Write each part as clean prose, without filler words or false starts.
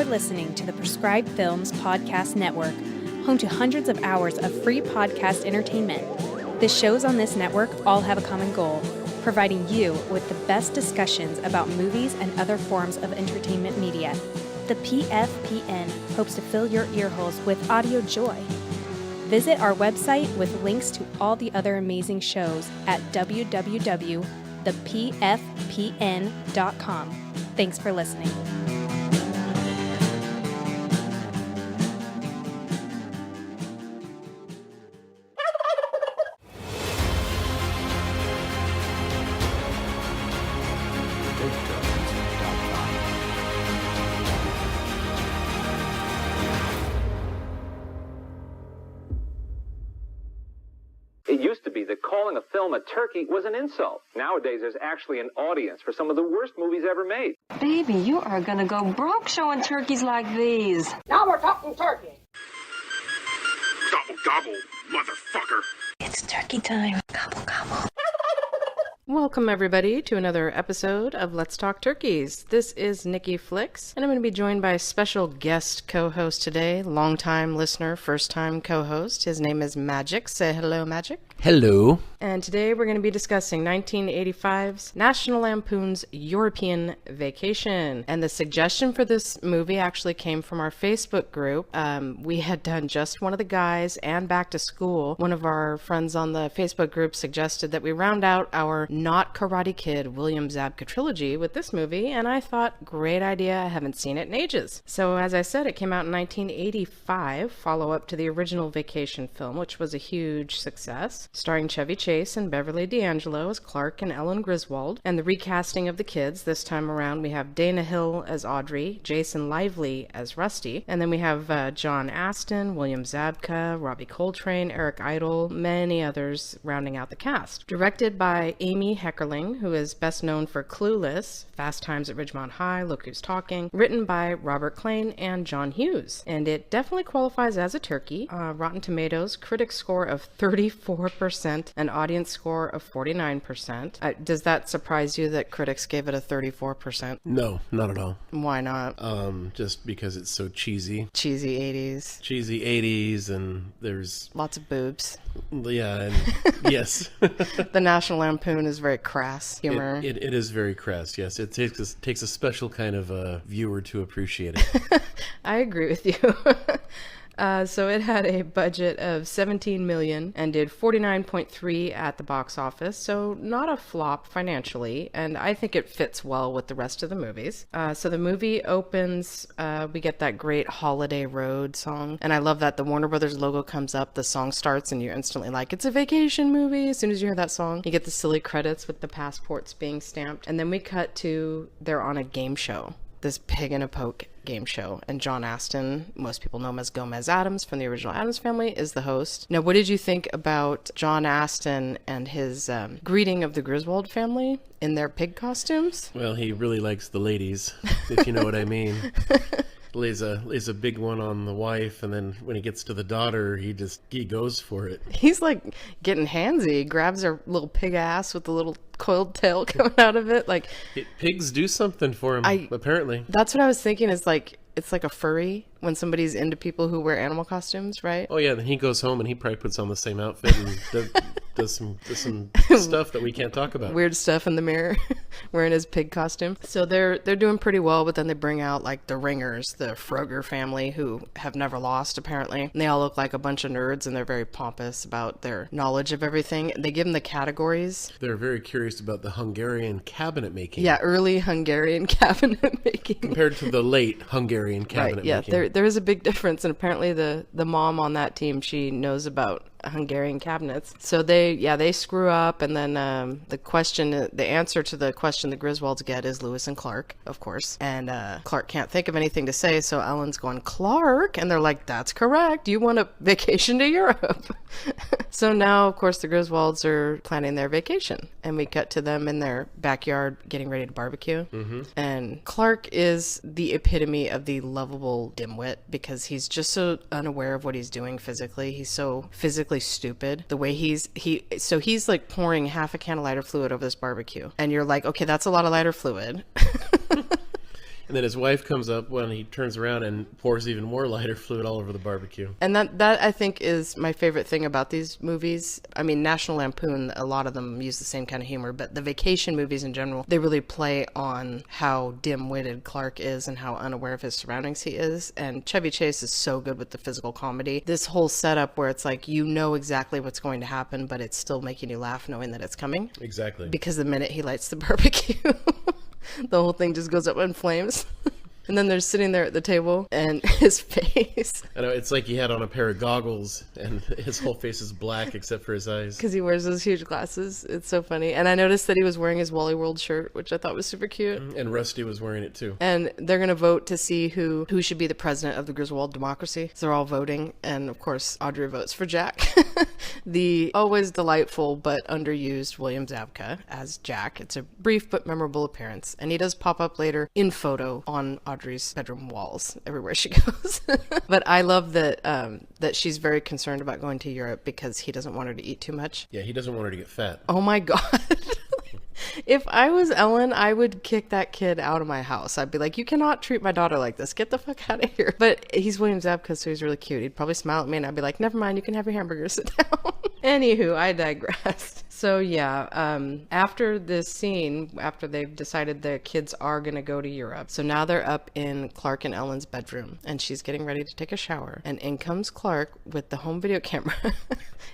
You're listening to the Prescribed Films Podcast Network, home to hundreds of hours of free podcast entertainment. The shows on this network all have a common goal, providing you with the best discussions about movies and other forms of entertainment media. The PFPN hopes to fill your earholes with audio joy. Visit our website with links to all the other amazing shows at www.thepfpn.com. Thanks for listening. It used to be that calling a film a turkey was an insult. Nowadays, there's actually an audience for some of the worst movies ever made. Baby, you are gonna go broke showing turkeys like these. Now we're talking turkey. Gobble, gobble, motherfucker. It's turkey time. Gobble, gobble. Welcome, everybody, to another episode of Let's Talk Turkeys. This is Nikki Flixx, and I'm going to be joined by a special guest co-host today, longtime listener, first-time co-host. His name is Magic. Say hello, Magic. Hello. And today we're going to be discussing 1985's National Lampoon's European Vacation. And the suggestion for this movie actually came from our Facebook group. We had done Just One of the Guys and Back to School. One of our friends on the Facebook group suggested that we round out our Not Karate Kid William Zabka trilogy with this movie, and I thought, great idea, I haven't seen it in ages. So as I said, it came out in 1985, follow-up to the original Vacation film, which was a huge success, starring Chevy Chase and Beverly D'Angelo as Clark and Ellen Griswold, and the recasting of the kids. This time around we have Dana Hill as Audrey, Jason Lively as Rusty, and then we have John Astin, William Zabka, Robbie Coltrane, Eric Idle, many others rounding out the cast. Directed by Amy Heckerling, who is best known for Clueless, Fast Times at Ridgemont High, Look Who's Talking, written by Robert Klane and John Hughes. And it definitely qualifies as a turkey. Rotten Tomatoes, critic score of 34%, an audience score of 49%. Does that surprise you that critics gave it a 34%? No, not at all. Why not? Just because it's so cheesy. Cheesy 80s. Cheesy 80s, and there's... Lots of boobs. Yeah, and yes. The National Lampoon is very crass humor. It is very crass, yes. It takes a special kind of viewer to appreciate it. I agree with you. So it had a budget of $17 million and did $49.3 at the box office, so not a flop financially, and I think it fits well with the rest of the movies. So the movie opens, we get that great Holiday Road song, and I love that the Warner Brothers logo comes up, the song starts, and you're instantly like, it's a vacation movie. As soon as you hear that song, you get the silly credits with the passports being stamped, and then we cut to they're on a game show. This Pig in a Poke game show, and John Astin, most people know him as Gomez Addams from the original Addams Family, is the host. Now, what did you think about John Astin and his greeting of the Griswold family in their pig costumes? Well, he really likes the ladies, if you know what I mean. Lays a big one on the wife, and then when he gets to the daughter, he goes for it. He's like getting handsy. He grabs her little pig ass with the little coiled tail coming out of it. Like pigs do something for him, apparently. That's what I was thinking. Is like it's like a furry when somebody's into people who wear animal costumes, right? Oh yeah, then he goes home and he probably puts on the same outfit and does some stuff that we can't talk about. Weird stuff in the mirror, wearing his pig costume. So they're doing pretty well, but then they bring out like the Ringers, the Froger family, who have never lost apparently. And they all look like a bunch of nerds, and they're very pompous about their knowledge of everything. They give them the categories. They're very curious about the Hungarian cabinet making. Yeah, early Hungarian cabinet making compared to the late Hungarian cabinet making. Yeah, there is a big difference, and apparently the mom on that team, she knows about Hungarian cabinets. So they screw up, and then the answer to the question the Griswolds get is Lewis and Clark, of course. And Clark can't think of anything to say, so Ellen's going, Clark? And they're like, that's correct. You want a vacation to Europe. So now, of course, the Griswolds are planning their vacation, and we cut to them in their backyard getting ready to barbecue. Mm-hmm. And Clark is the epitome of the lovable dimwit, because he's just so unaware of what he's doing physically. He's so physically stupid. The way he's like pouring half a can of lighter fluid over this barbecue, and you're like, okay, that's a lot of lighter fluid. And then his wife comes up when he turns around and pours even more lighter fluid all over the barbecue. And that I think is my favorite thing about these movies. I mean, National Lampoon, a lot of them use the same kind of humor, but the vacation movies in general, they really play on how dim-witted Clark is and how unaware of his surroundings he is. And Chevy Chase is so good with the physical comedy. This whole setup where it's like, you know exactly what's going to happen, but it's still making you laugh knowing that it's coming. Exactly. Because the minute he lights the barbecue, the whole thing just goes up in flames. And then they're sitting there at the table, and his face. I know, it's like he had on a pair of goggles, and his whole face is black except for his eyes. Because he wears those huge glasses. It's so funny. And I noticed that he was wearing his Wally World shirt, which I thought was super cute. And Rusty was wearing it too. And they're going to vote to see who should be the president of the Griswold democracy. So they're all voting. And of course, Audrey votes for Jack. The always delightful but underused William Zabka as Jack. It's a brief but memorable appearance. And he does pop up later in photo on Audrey's bedroom walls everywhere she goes. But I love that that she's very concerned about going to Europe because he doesn't want her to eat too much. Yeah, he doesn't want her to get fat. Oh my God. If I was Ellen, I would kick that kid out of my house. I'd be like, you cannot treat my daughter like this. Get the fuck out of here. But he's William Zabka, so he's really cute. He'd probably smile at me and I'd be like, never mind, you can have your hamburger, sit down. Anywho, I digress. So yeah, after this scene, after they've decided the kids are going to go to Europe, so now they're up in Clark and Ellen's bedroom, and she's getting ready to take a shower. And in comes Clark with the home video camera,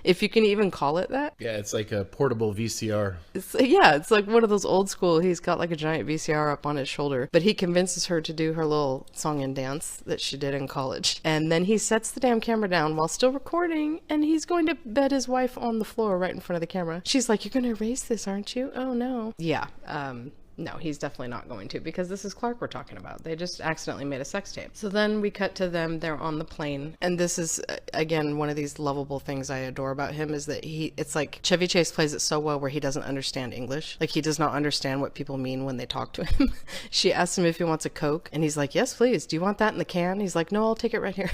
if you can even call it that. Yeah, it's like a portable VCR. It's like one of those old school, he's got like a giant VCR up on his shoulder, but he convinces her to do her little song and dance that she did in college. And then he sets the damn camera down while still recording, and he's going to bed his wife on the floor right in front of the camera. She's like, you're going to erase this, aren't you? Oh no. Yeah. No, he's definitely not going to, because this is Clark we're talking about. They just accidentally made a sex tape. So then we cut to them. They're on the plane. And this is, again, one of these lovable things I adore about him is that it's like Chevy Chase plays it so well where he doesn't understand English. Like, he does not understand what people mean when they talk to him. She asks him if he wants a Coke, and he's like, yes, please. Do you want that in the can? He's like, no, I'll take it right here.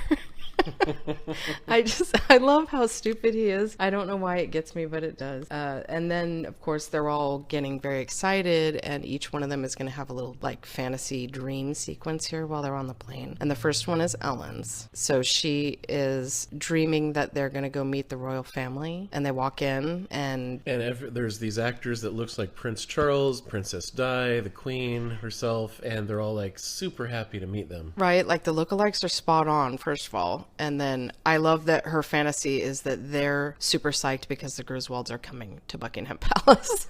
I love how stupid he is. I don't know why it gets me, but it does. And then, of course, they're all getting very excited, and each one of them is going to have a little, like, fantasy dream sequence here while they're on the plane. And the first one is Ellen's. So she is dreaming that they're going to go meet the royal family, and they walk in, and there's these actors that looks like Prince Charles, Princess Di, the Queen herself, and they're all, like, super happy to meet them. Right, like, the lookalikes are spot on, first of all. And then I love that her fantasy is that they're super psyched because the Griswolds are coming to Buckingham Palace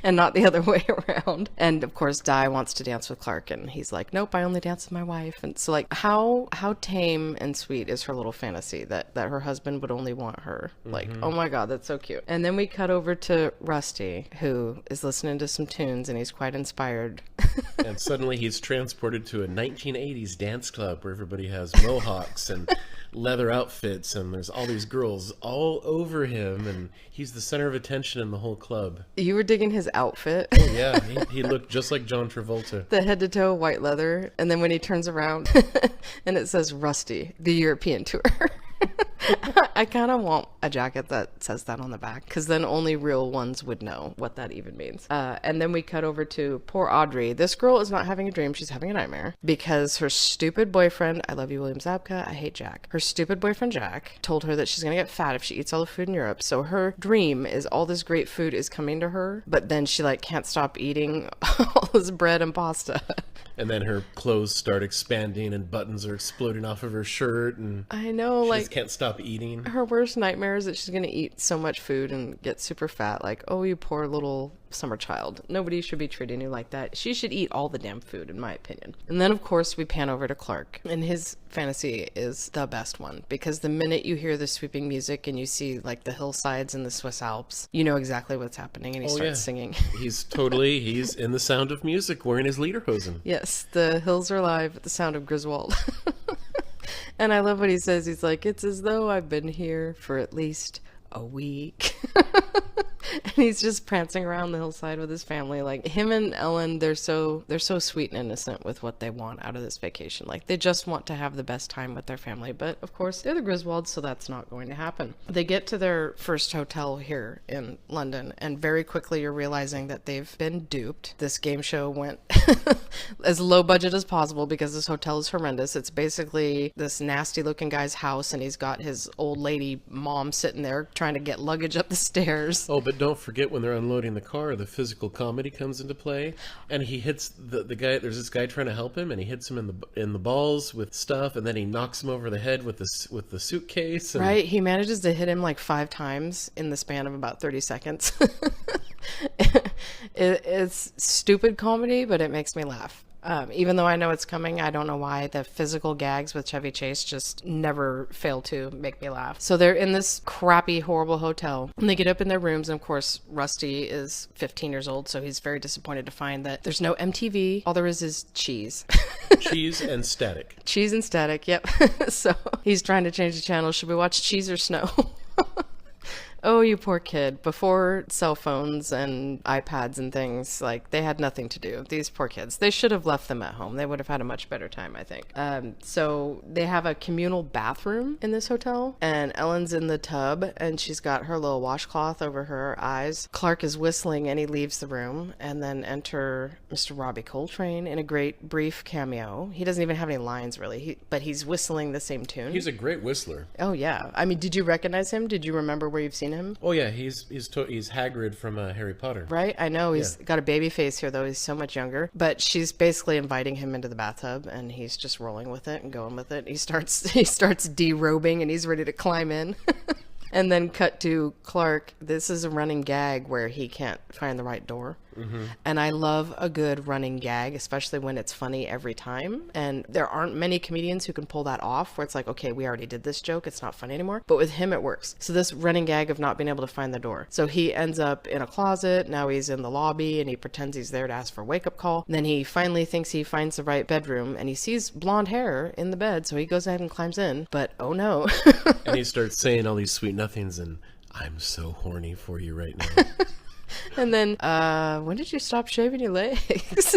and not the other way around. And of course, Di wants to dance with Clark, and he's like, nope, I only dance with my wife. And so, like, how tame and sweet is her little fantasy that her husband would only want her? Like, oh my God, that's so cute. And then we cut over to Rusty, who is listening to some tunes, and he's quite inspired. And suddenly he's transported to a 1980s dance club where everybody has mohawks and leather outfits, and there's all these girls all over him, and he's the center of attention in the whole club. You were digging his outfit. Oh yeah, he looked just like John Travolta. The head to toe white leather, and then when he turns around and it says Rusty, the European tour. I kind of want a jacket that says that on the back, because then only real ones would know what that even means. And then we cut over to poor Audrey. This girl is not having a dream, she's having a nightmare, because her stupid boyfriend, I love you, William Zabka, I hate Jack. Her stupid boyfriend Jack told her that she's gonna get fat if she eats all the food in Europe. So her dream is all this great food is coming to her, but then she, like, can't stop eating all this bread and pasta. And then her clothes start expanding and buttons are exploding off of her shirt, and I know, she like, just can't stop eating. Her worst nightmare is that she's gonna eat so much food and get super fat. Like, oh, you poor little summer child. Nobody should be treating you like that. She should eat all the damn food, in my opinion. And then, of course, we pan over to Clark, and his fantasy is the best one, because the minute you hear the sweeping music and you see, like, the hillsides in the Swiss Alps, you know exactly what's happening, and he starts singing. He's in the Sound of Music wearing his lederhosen. Yes, the hills are alive at the sound of Griswold. And I love what he says. He's like, it's as though I've been here for at least a week. And He's just prancing around the hillside with his family. Like, him and Ellen, they're so sweet and innocent with what they want out of this vacation. Like, they just want to have the best time with their family. But of course, they're the Griswolds, so that's not going to happen. They get to their first hotel here in London, and very quickly you're realizing that they've been duped. This game show went as low budget as possible because this hotel is horrendous. It's basically this nasty looking guy's house, and he's got his old lady mom sitting there trying to get luggage up the stairs. Oh, but don't forget when they're unloading the car, the physical comedy comes into play, and he hits the guy. There's this guy trying to help him, and he hits him in the balls with stuff, and then he knocks him over the head with the suitcase. And... Right, he manages to hit him like 5 times in the span of about 30 seconds. It's stupid comedy, but it makes me laugh. Even though I know it's coming, I don't know why the physical gags with Chevy Chase just never fail to make me laugh. So they're in this crappy, horrible hotel, and they get up in their rooms, and of course, Rusty is 15 years old, so he's very disappointed to find that there's no MTV. All there is cheese. Cheese and static. Cheese and static, yep. So he's trying to change the channel. Should we watch Cheese or Snow? Oh, you poor kid. Before cell phones and iPads and things, like, they had nothing to do. These poor kids. They should have left them at home. They would have had a much better time, I think. So they have a communal bathroom in this hotel, and Ellen's in the tub, and she's got her little washcloth over her eyes. Clark is whistling, and he leaves the room, and then enter Mr. Robbie Coltrane in a great brief cameo. He doesn't even have any lines, really, but he's whistling the same tune. He's a great whistler. Oh, yeah. I mean, did you recognize him? Did you remember where you've seen him? Oh yeah, he's Hagrid from Harry Potter. Right? I know he's got a baby face here, though. He's so much younger. But she's basically inviting him into the bathtub, and he's just rolling with it and going with it. He starts derobing, and he's ready to climb in. And then cut to Clark. This is a running gag where he can't find the right door. Mm-hmm. And I love a good running gag, especially when it's funny every time. And there aren't many comedians who can pull that off, where it's like, okay, we already did this joke, it's not funny anymore. But with him, it works. So this running gag of not being able to find the door. So he ends up in a closet. Now he's in the lobby, and he pretends he's there to ask for a wake-up call. And then he finally thinks he finds the right bedroom, and he sees blonde hair in the bed. So he goes ahead and climbs in. But oh no. And he starts saying all these sweet nothings, and I'm so horny for you right now. And then, when did you stop shaving your legs?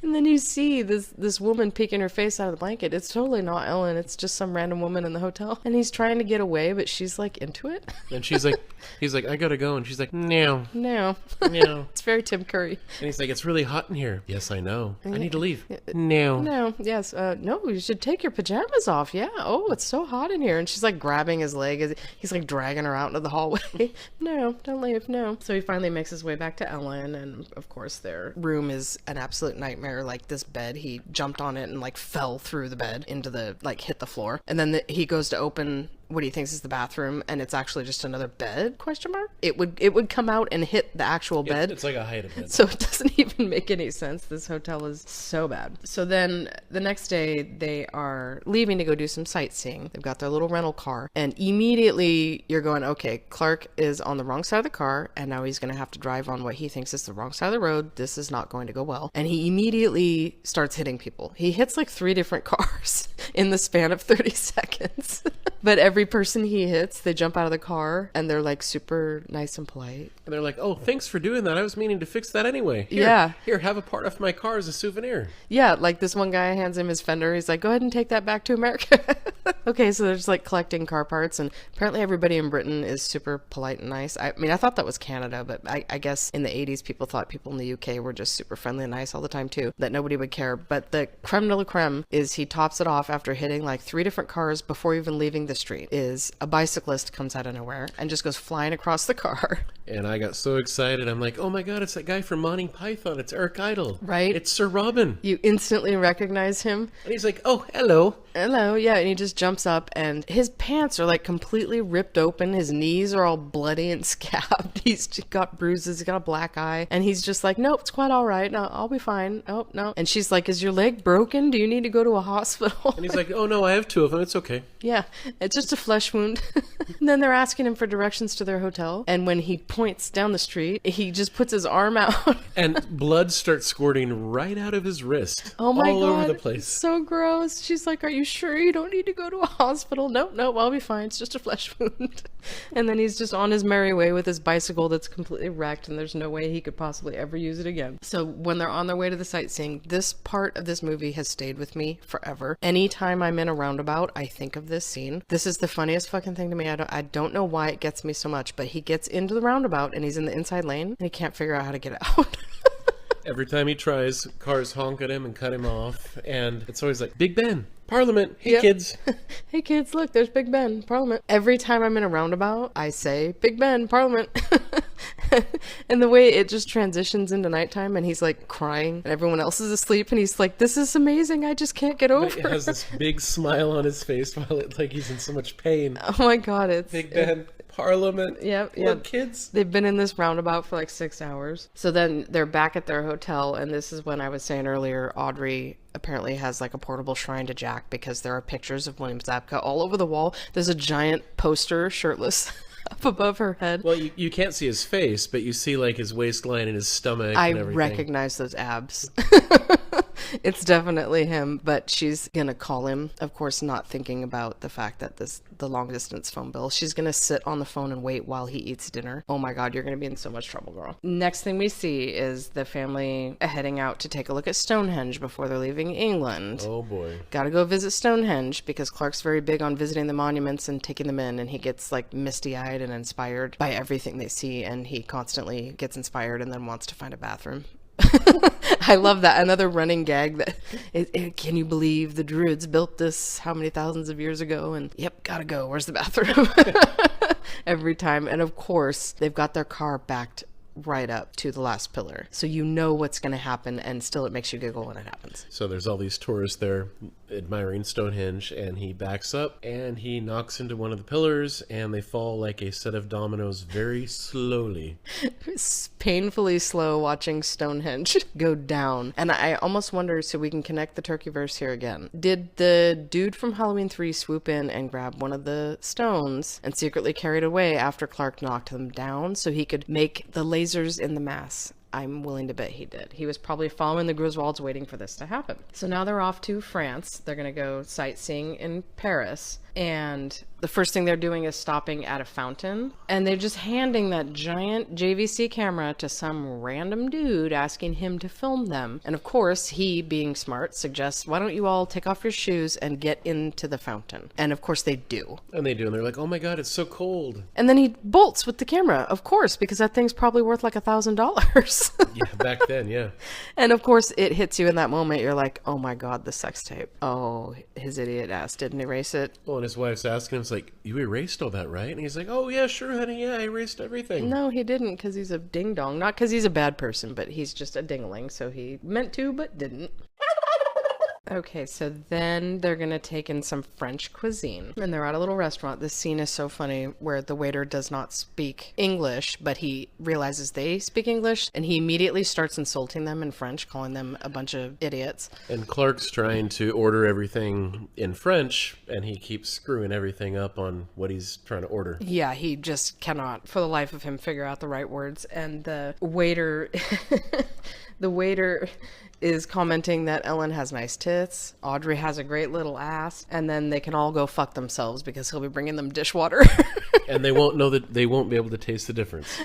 And then you see this woman peeking her face out of the blanket. It's totally not Ellen. It's just some random woman in the hotel. And he's trying to get away, but she's like into it. And he's like, I gotta go. And she's like, no. No. No. It's very Tim Curry. And he's like, it's really hot in here. Yes, I know. I need to leave. No. No. Yes. No, you should take your pajamas off. Yeah. Oh, it's so hot in here. And she's like grabbing his leg as he's like dragging her out into the hallway. No, don't leave. No. So he finally makes his way back to Ellen, and of course their room is an absolute nightmare. Like, this bed, he jumped on it and like fell through the bed into the, like, hit the floor, and then he goes to open what he thinks is the bathroom, and it's actually just another bed, ? It would come out and hit the actual bed. It's like a hide bed. So it doesn't even make any sense. This hotel is so bad. So then the next day they are leaving to go do some sightseeing. They've got their little rental car, and immediately you're going, okay, Clark is on the wrong side of the car, and now he's going to have to drive on what he thinks is the wrong side of the road. This is not going to go well. And he immediately starts hitting people. He hits like 3 different cars in the span of 30 seconds. But every person he hits, they jump out of the car, and they're like super nice and polite. And they're like, oh, thanks for doing that. I was meaning to fix that anyway. Here, have a part of my car as a souvenir. Yeah, like this one guy hands him his fender. He's like, go ahead and take that back to America. Okay, so they're just like collecting car parts, and apparently everybody in Britain is super polite and nice. I mean, I thought that was Canada, but I guess in the 80s people thought people in the UK were just super friendly and nice all the time too, that nobody would care. But the creme de la creme is he tops it off after hitting like 3 different cars before even leaving the street. Is a bicyclist comes out of nowhere and just goes flying across the car. And I got so excited. I'm like, oh my God, it's that guy from Monty Python. It's Eric Idle. Right? It's Sir Robin. You instantly recognize him. And he's like, oh, hello. Hello, yeah, and he just jumps up, and his pants are like completely ripped open. His knees are all bloody and scabbed. He's got bruises. He's got a black eye, and he's just like, nope, it's quite all right. No, I'll be fine. Oh, no. And she's like, is your leg broken? Do you need to go to a hospital? And he's like, oh no, I have 2 of them. It's okay. Yeah, it's just a flesh wound. And then they're asking him for directions to their hotel, and when he points down the street, he just puts his arm out. And blood starts squirting right out of his wrist. Oh my God. All over the place. So gross. She's like, are you sure you don't need to go to a hospital? No, I'll be fine. It's just a flesh wound. And then he's just on his merry way with his bicycle that's completely wrecked, and there's no way he could possibly ever use it again. So when they're on their way to the sightseeing, this part of this movie has stayed with me forever. Anytime I'm in a roundabout, I think of this scene. This is the funniest fucking thing to me. I don't know why it gets me so much, but he gets into the roundabout and he's in the inside lane and he can't figure out how to get out. Every time he tries, cars honk at him and cut him off, and it's always like, Big Ben, Parliament, hey kids. Hey kids, look, there's Big Ben, Parliament. Every time I'm in a roundabout, I say, Big Ben, Parliament. And the way it just transitions into nighttime and he's like crying and everyone else is asleep and he's like, this is amazing, I just can't get over it. He has this big smile on his face while it's like he's in so much pain. Oh my god, it's Big Ben, Parliament. Yep. Look, kids. They've been in this roundabout for like 6 hours. So then they're back at their hotel, and this is when I was saying earlier, Audrey apparently has like a portable shrine to Jack because there are pictures of William Zabka all over the wall. There's a giant poster shirtless up above her head. Well, you can't see his face, but you see like his waistline and his stomach and everything. I recognize those abs. It's definitely him, but she's gonna call him, of course, not thinking about the fact that the long distance phone bill. She's gonna sit on the phone and wait while he eats dinner. Oh my god, you're gonna be in so much trouble, girl. Next thing we see is the family heading out to take a look at Stonehenge before they're leaving England. Oh boy. Gotta go visit Stonehenge because Clark's very big on visiting the monuments and taking them in, and he gets like misty-eyed and inspired by everything they see, and he constantly gets inspired and then wants to find a bathroom. I love that. Another running gag that can you believe the Druids built this how many thousands of years ago? And yep, gotta go. Where's the bathroom? Every time. And of course, they've got their car backed right up to the last pillar. So you know what's going to happen, and still it makes you giggle when it happens. So there's all these tourists there admiring Stonehenge, and he backs up and he knocks into one of the pillars, and they fall like a set of dominoes very slowly. It's painfully slow watching Stonehenge go down. And I almost wonder, so we can connect the turkey verse here again. Did the dude from Halloween 3 swoop in and grab one of the stones and secretly carry it away after Clark knocked them down so he could make the lasers in the mass? I'm willing to bet he did. He was probably following the Griswolds waiting for this to happen. So now they're off to France. They're going to go sightseeing in Paris. And the first thing they're doing is stopping at a fountain. And they're just handing that giant JVC camera to some random dude asking him to film them. And of course, he, being smart, suggests, why don't you all take off your shoes and get into the fountain? And of course they do. And they do. And they're like, oh my god, it's so cold. And then he bolts with the camera, of course, because that thing's probably worth like $1,000. Yeah, back then, yeah. And of course, it hits you in that moment. You're like, oh my god, the sex tape. Oh, his idiot ass didn't erase it. Well, and his wife's asking him, it's like, you erased all that, right? And he's like, oh yeah, sure, honey, yeah, I erased everything. No, he didn't, because he's a ding-dong. Not because he's a bad person, but he's just a dingling, so he meant to, but didn't. Okay, so then they're going to take in some French cuisine. And they're at a little restaurant. This scene is so funny where the waiter does not speak English, but he realizes they speak English, and he immediately starts insulting them in French, calling them a bunch of idiots. And Clark's trying to order everything in French, and he keeps screwing everything up on what he's trying to order. Yeah, he just cannot, for the life of him, figure out the right words. And the waiter... the waiter is commenting that Ellen has nice tits, Audrey has a great little ass, and then they can all go fuck themselves because he'll be bringing them dishwater. And they won't know that they won't be able to taste the difference.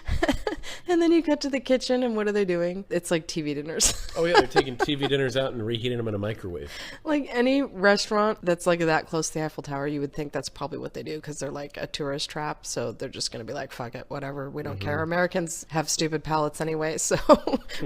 And then you cut to the kitchen, and what are they doing? It's like TV dinners. Oh yeah, they're taking TV dinners out and reheating them in a microwave. Like any restaurant that's like that close to the Eiffel Tower, you would think that's probably what they do because they're like a tourist trap. So they're just going to be like, fuck it, whatever. We don't care. Americans have stupid palates anyway, so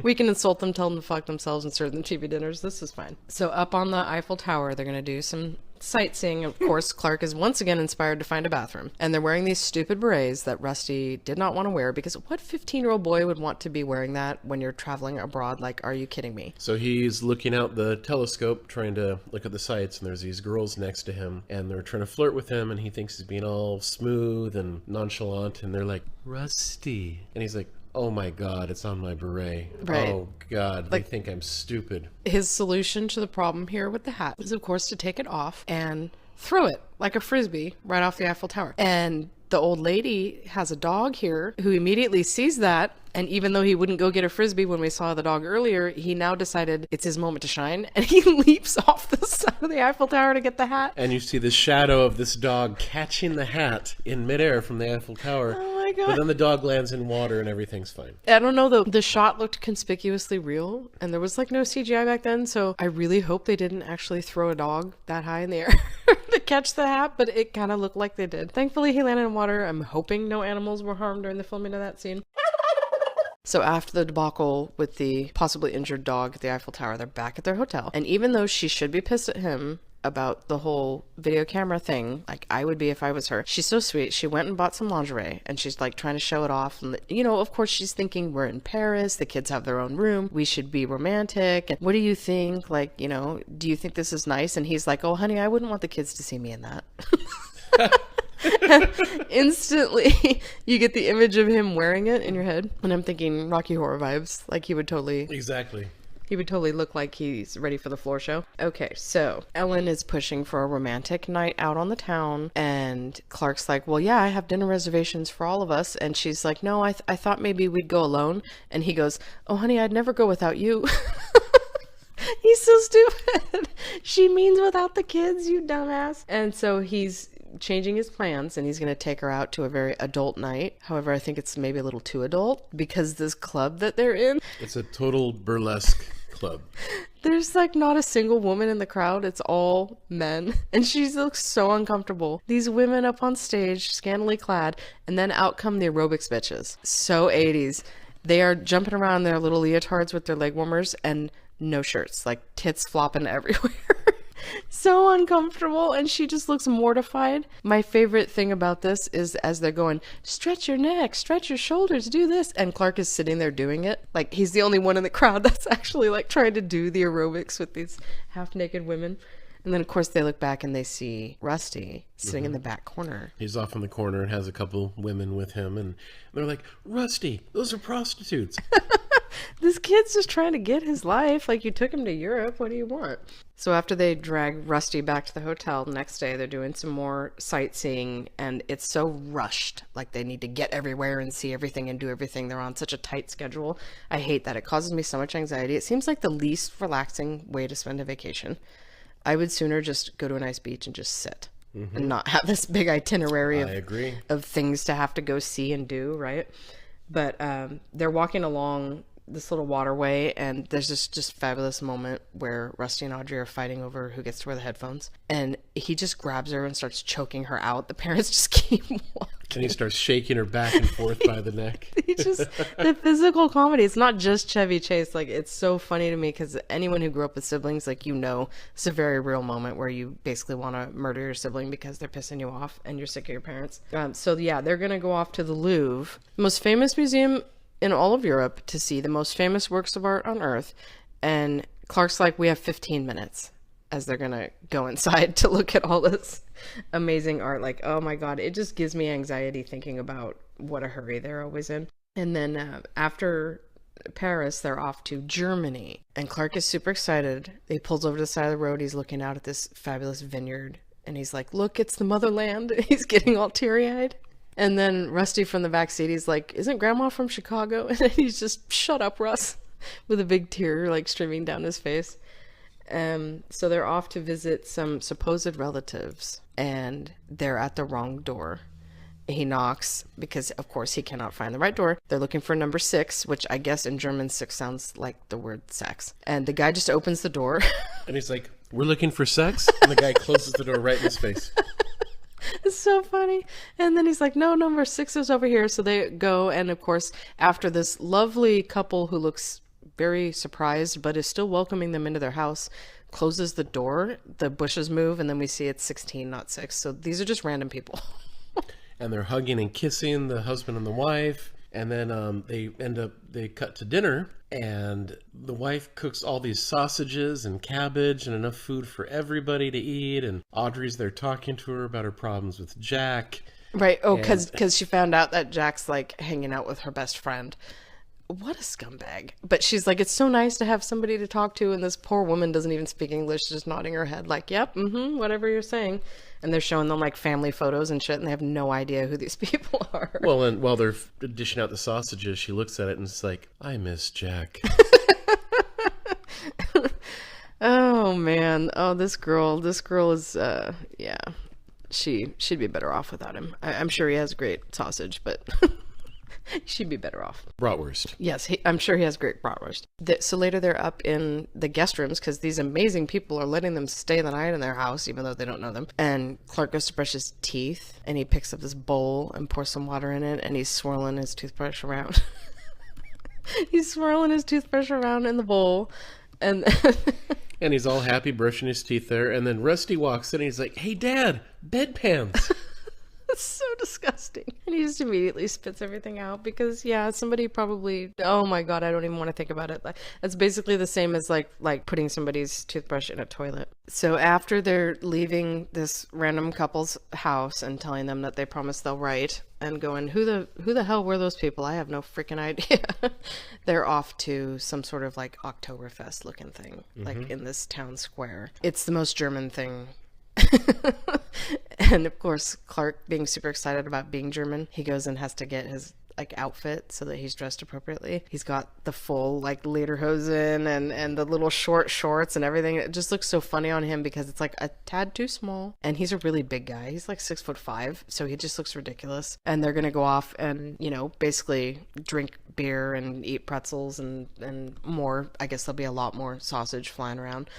we can insult them, tell them to fuck themselves, and serve them TV dinners. This is fine. So up on the Eiffel Tower, they're going to do some sightseeing. Of course, Clark is once again inspired to find a bathroom. And they're wearing these stupid berets that Rusty did not want to wear because what 15-year-old boy would want to be wearing that when you're traveling abroad? Like, are you kidding me? So he's looking out the telescope trying to look at the sights, and there's these girls next to him, and they're trying to flirt with him, and he thinks he's being all smooth and nonchalant, and they're like, Rusty. And he's like, oh my god, it's on my beret. Right. Oh god, they think I'm stupid. His solution to the problem here with the hat is, of course, to take it off and throw it like a frisbee right off the Eiffel Tower. And the old lady has a dog here who immediately sees that And even though he wouldn't go get a Frisbee when we saw the dog earlier, he now decided it's his moment to shine. And he leaps off the side of the Eiffel Tower to get the hat. And you see the shadow of this dog catching the hat in midair from the Eiffel Tower. Oh my God. But then the dog lands in water and everything's fine. I don't know though. The shot looked conspicuously real. And there was like no CGI back then. So I really hope they didn't actually throw a dog that high in the air to catch the hat. But it kind of looked like they did. Thankfully, he landed in water. I'm hoping no animals were harmed during the filming of that scene. So after the debacle with the possibly injured dog at the Eiffel Tower, they're back at their hotel. And even though she should be pissed at him about the whole video camera thing, like I would be if I was her, she's so sweet. She went and bought some lingerie and she's like trying to show it off. And, you know, of course she's thinking we're in Paris. The kids have their own room. We should be romantic. And what do you think? Like, you know, do you think this is nice? And he's like, oh, honey, I wouldn't want the kids to see me in that. Instantly you get the image of him wearing it in your head, and I'm thinking Rocky Horror vibes. Like he would totally look like he's ready for the floor show. Okay, so Ellen is pushing for a romantic night out on the town, and Clark's like, well, yeah, I have dinner reservations for all of us. And she's like, no, I thought maybe we'd go alone. And he goes, oh honey, I'd never go without you. He's so stupid. She means without the kids, you dumbass. And so he's changing his plans, and he's going to take her out to a very adult night. However, I think it's maybe a little too adult, because this club that they're in, it's a total burlesque club. There's like not a single woman in the crowd. It's all men. And she looks so uncomfortable. These women up on stage, scantily clad, and then out come the aerobics bitches. So 80s. They are jumping around in their little leotards with their leg warmers and no shirts, like tits flopping everywhere. So uncomfortable, and she just looks mortified. My favorite thing about this is as they're going, stretch your neck, stretch your shoulders, do this, and Clark is sitting there doing it. Like he's the only one in the crowd that's actually like trying to do the aerobics with these half naked women. And then of course they look back and they see Rusty sitting in the back corner. He's off in the corner and has a couple women with him, and they're like, Rusty, those are prostitutes. This kid's just trying to get his life. Like, you took him to Europe. What do you want? So after they drag Rusty back to the hotel, the next day they're doing some more sightseeing, and it's so rushed. Like, they need to get everywhere and see everything and do everything. They're on such a tight schedule. I hate that. It causes me so much anxiety. It seems like the least relaxing way to spend a vacation. I would sooner just go to a nice beach and just sit and not have this big itinerary of things to have to go see and do, right? But they're walking along this little waterway, and there's this just fabulous moment where Rusty and Audrey are fighting over who gets to wear the headphones, and he just grabs her and starts choking her out. The parents just keep walking. And he starts shaking her back and forth by the neck. He just, the physical comedy, it's not just Chevy Chase. Like, it's so funny to me because anyone who grew up with siblings, like, you know, it's a very real moment where you basically want to murder your sibling because they're pissing you off and you're sick of your parents. So yeah, they're going to go off to the Louvre, the most famous museum in all of Europe, to see the most famous works of art on Earth. And Clark's like, we have 15 minutes, as they're gonna go inside to look at all this amazing art. Like, oh my god, it just gives me anxiety thinking about what a hurry they're always in. And then after Paris, they're off to Germany, and Clark is super excited. He pulls over to the side of the road. He's looking out at this fabulous vineyard, and he's like, look, it's the motherland. He's getting all teary-eyed. And then Rusty from the back seat, he's like, isn't Grandma from Chicago? And then he's just, shut up, Russ, with a big tear like streaming down his face. So they're off to visit some supposed relatives, and they're at the wrong door. He knocks because, of course, he cannot find the right door. They're looking for number 6, which I guess in German 6 sounds like the word sex. And the guy just opens the door. And he's like, we're looking for sex? And the guy closes the door right in his face. It's so funny. And then he's like, no, number 6 is over here. So they go, and of course, after this lovely couple who looks very surprised but is still welcoming them into their house closes the door, the bushes move, and then we see it's 16, not 6. So these are just random people. And they're hugging and kissing, the husband and the wife. And then they cut to dinner, and the wife cooks all these sausages and cabbage and enough food for everybody to eat. And Audrey's there talking to her about her problems with Jack. Right. Oh, because she found out that Jack's like hanging out with her best friend. what a scumbag. But she's like, it's so nice to have somebody to talk to, and this poor woman doesn't even speak English, just nodding her head like, yep, whatever you're saying. And they're showing them like family photos and shit, and they have no idea who these people are. Well, and while they're dishing out the sausages, she looks at it and it's like, I miss Jack. Oh man. Oh, this girl is yeah. She'd be better off without him. I'm sure he has great sausage, but she'd be better off. Bratwurst. Yes, I'm sure he has great bratwurst. So later they're up in the guest rooms because these amazing people are letting them stay the night in their house, even though they don't know them. And Clark goes to brush his teeth, and he picks up this bowl and pours some water in it, and he's swirling his toothbrush around. He's swirling his toothbrush around in the bowl, and and he's all happy brushing his teeth there, and then Rusty walks in and he's like, hey Dad, bedpans. It's so disgusting. And he just immediately spits everything out because, yeah, somebody probably, oh my God, I don't even want to think about it. It's basically the same as like putting somebody's toothbrush in a toilet. So after they're leaving this random couple's house and telling them that they promised they'll write and going, who the hell were those people? I have no freaking idea. They're off to some sort of like Oktoberfest looking thing, like in this town square. It's the most German thing. And of course, Clark, being super excited about being German, he goes and has to get his like outfit so that he's dressed appropriately. He's got the full like lederhosen and the little short shorts and everything. It just looks so funny on him because it's like a tad too small, and he's a really big guy. He's like 6'5", so he just looks ridiculous. And they're gonna go off and, you know, basically drink beer and eat pretzels and more. I guess there'll be a lot more sausage flying around.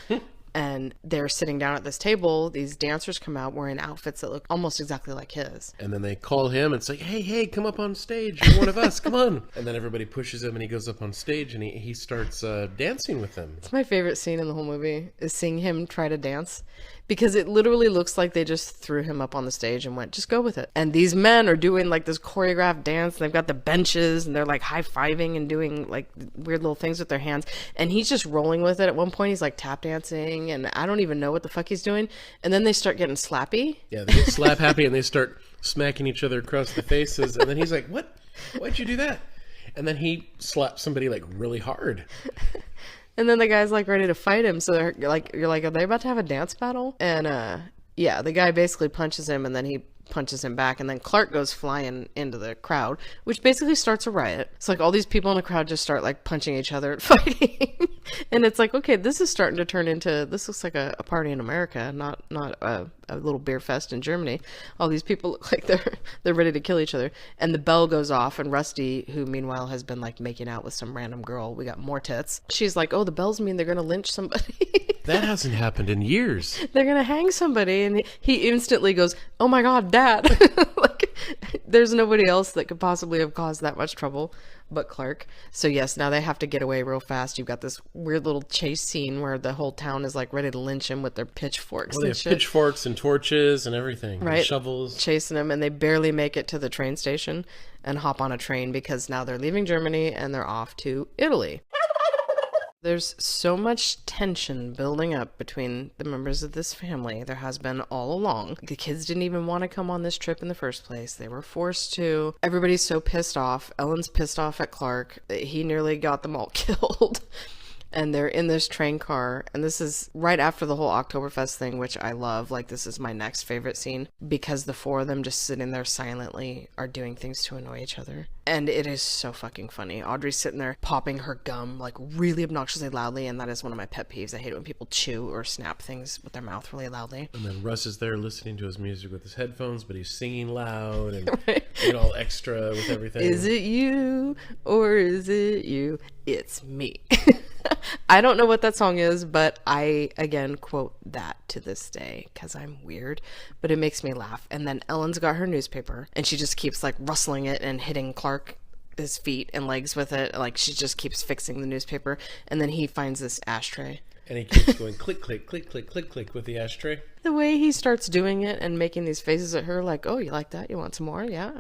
And they're sitting down at this table. These dancers come out wearing outfits that look almost exactly like his. And then they call him and say, hey, come up on stage. You're one of us. Come on. And then everybody pushes him and he goes up on stage and he starts dancing with them. It's my favorite scene in the whole movie is seeing him try to dance, because it literally looks like they just threw him up on the stage and went, just go with it. And these men are doing like this choreographed dance, and they've got the benches and they're like high-fiving and doing like weird little things with their hands. And he's just rolling with it. At one point he's like tap dancing, and I don't even know what the fuck he's doing. And then they start getting slappy. Yeah, they get slap happy and they start smacking each other across the faces. And then he's like, what? Why'd you do that? And then he slaps somebody like really hard. And then the guy's like ready to fight him. So they're like, you're like, are they about to have a dance battle? And yeah, the guy basically punches him, and then he punches him back, and then Clark goes flying into the crowd, which basically starts a riot. It's like all these people in the crowd just start like punching each other and fighting. And it's like, okay, this is starting to turn into, this looks like a party in America, not a little beer fest in Germany. All these people look like they're ready to kill each other. And the bell goes off, and Rusty, who meanwhile has been like making out with some random girl, we got more tits, she's like, oh, the bells mean they're gonna lynch somebody. That hasn't happened in years. They're gonna hang somebody. And he instantly goes, oh my God, Dad. Like, there's nobody else that could possibly have caused that much trouble but Clark. So yes, now they have to get away real fast. You've got this weird little chase scene where the whole town is like ready to lynch him with their pitchforks. Well, they have pitchforks and torches and everything, right? And shovels, chasing him, and they barely make it to the train station and hop on a train because now they're leaving Germany and they're off to Italy. There's so much tension building up between the members of this family. There has been all along. The kids didn't even want to come on this trip in the first place. They were forced to. Everybody's so pissed off. Ellen's pissed off at Clark. He nearly got them all killed. And they're in this train car, and this is right after the whole Oktoberfest thing, which I love. Like, this is my next favorite scene, because the four of them just sitting there silently are doing things to annoy each other. And it is so fucking funny. Audrey's sitting there popping her gum, like, really obnoxiously loudly, and that is one of my pet peeves. I hate it when people chew or snap things with their mouth really loudly. And then Russ is there listening to his music with his headphones, but he's singing loud and being all extra with everything. Is it you, or is it you? It's me. I don't know what that song is, but I, again, quote that to this day because I'm weird, but it makes me laugh. And then Ellen's got her newspaper, and she just keeps like rustling it and hitting Clark his feet and legs with it. Like, she just keeps fixing the newspaper, and then he finds this ashtray. And he keeps going click, click, click, click, click, click with the ashtray. The way he starts doing it and making these faces at her like, oh, you like that? You want some more? Yeah,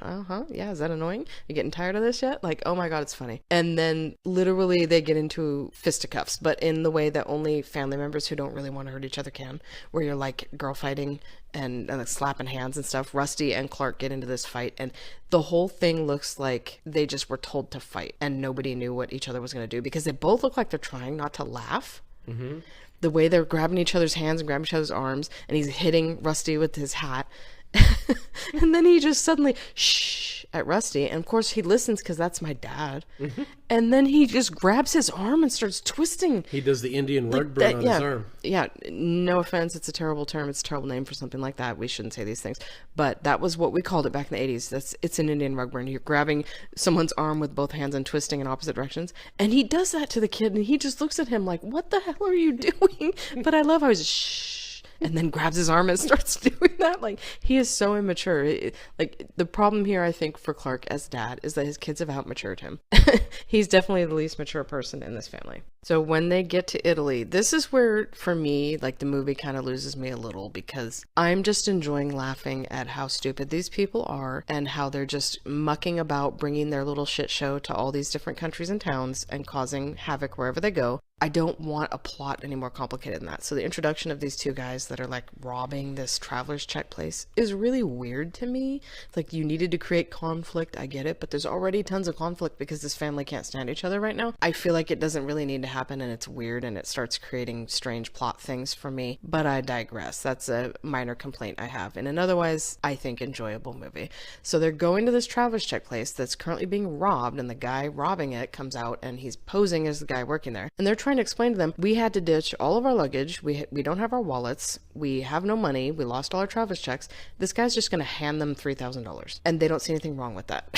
yeah, is that annoying? You getting tired of this yet? Like, oh my God, it's funny. And then literally they get into fisticuffs, but in the way that only family members who don't really want to hurt each other can, where you're like girl fighting and like slapping hands and stuff. Rusty and Clark get into this fight, and the whole thing looks like they just were told to fight and nobody knew what each other was going to do, because they both look like they're trying not to laugh. Mm-hmm. The way they're grabbing each other's hands and grabbing each other's arms, and he's hitting Rusty with his hat. And then he just suddenly shh at Rusty, and of course he listens because that's my dad. Mm-hmm. And then he just grabs his arm and starts twisting. He does the Indian rug burn on his arm. Yeah, no offense, it's a terrible term, it's a terrible name for something like that. We shouldn't say these things, but that was what we called it back in the 80s. It's an Indian rug burn. You're grabbing someone's arm with both hands and twisting in opposite directions, and he does that to the kid, and he just looks at him like, what the hell are you doing? But I love how he's shh, and then grabs his arm and starts doing that. Like, he is so immature. Like, the problem here, I think, for Clark as dad is that his kids have outmatured him. He's definitely the least mature person in this family. So when they get to Italy, this is where, for me, like, the movie kind of loses me a little, because I'm just enjoying laughing at how stupid these people are and how they're just mucking about, bringing their little shit show to all these different countries and towns and causing havoc wherever they go. I don't want a plot any more complicated than that. So the introduction of these two guys that are like robbing this traveler's check place is really weird to me. It's like, you needed to create conflict, I get it, but there's already tons of conflict because this family can't stand each other right now. I feel like it doesn't really need to happen, and it's weird, and it starts creating strange plot things for me, but I digress. That's a minor complaint I have in an otherwise, I think, enjoyable movie. So they're going to this traveler's check place that's currently being robbed, and the guy robbing it comes out and he's posing as the guy working there, and they're trying to explain to them, we had to ditch all of our luggage, we don't have our wallets, we have no money, we lost all our traveler's checks. This guy's just going to hand them $3,000, and they don't see anything wrong with that.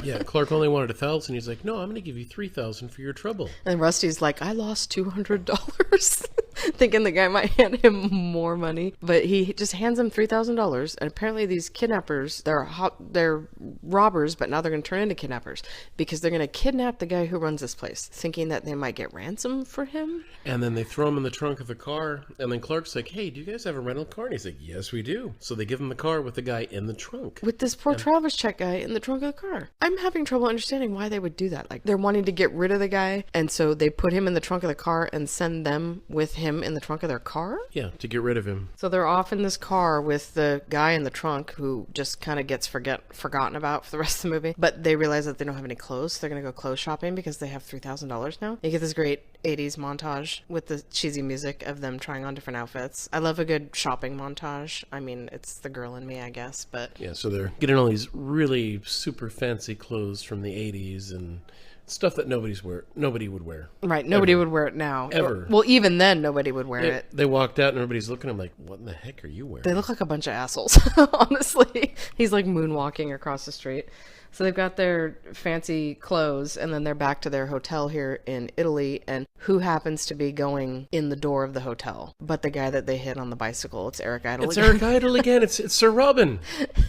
Yeah, Clark only wanted $1,000. He's like, no, I'm going to give you $3,000 for your trouble. And Rusty's like, I lost $200. Thinking the guy might hand him more money, but he just hands him $3,000. And apparently these kidnappers, they're robbers, but now they're going to turn into kidnappers because they're going to kidnap the guy who runs this place, thinking that they might get ransom for him. And then they throw him in the trunk of the car, and then Clark's like, hey, do you guys have a rental car? And he's like, yes, we do. So they give him the car with the guy in the trunk. With this poor traveler's check guy in the trunk of the car. I'm having trouble understanding why they would do that. Like, they're wanting to get rid of the guy, and so they put him in the trunk of the car and send them with him in the trunk of their car? Yeah, to get rid of him. So they're off in this car with the guy in the trunk who just kind of gets forgotten about for the rest of the movie. But they realize that they don't have any clothes, so they're going to go clothes shopping because they have $3,000 now. You get this great 80s montage with the cheesy music of them trying on different outfits. I love a good shopping montage. I mean, it's the girl in me, I guess, but... Yeah, so they're getting all these really super fancy clothes from the 80s and... stuff that nobody would wear. Right, nobody would wear it now. Ever. Well, even then, nobody would wear it. They walked out and everybody's looking at them like, what in the heck are you wearing? They look like a bunch of assholes, honestly. He's like moonwalking across the street. So they've got their fancy clothes, and then they're back to their hotel here in Italy, and who happens to be going in the door of the hotel? But the guy that they hit on the bicycle. It's Eric Idle again. It's Eric Idle again. It's Sir Robin.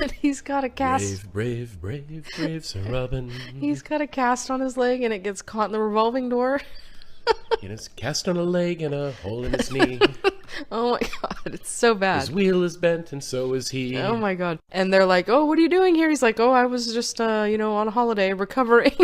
And he's got a cast. Brave Sir Robin. He's got a cast on his leg, and it gets caught in the revolving door. He has cast on a leg and a hole in his knee. Oh my god, it's so bad. His wheel is bent and so is he. Oh my god. And they're like, oh, what are you doing here? He's like, oh, I was just, on a holiday recovering.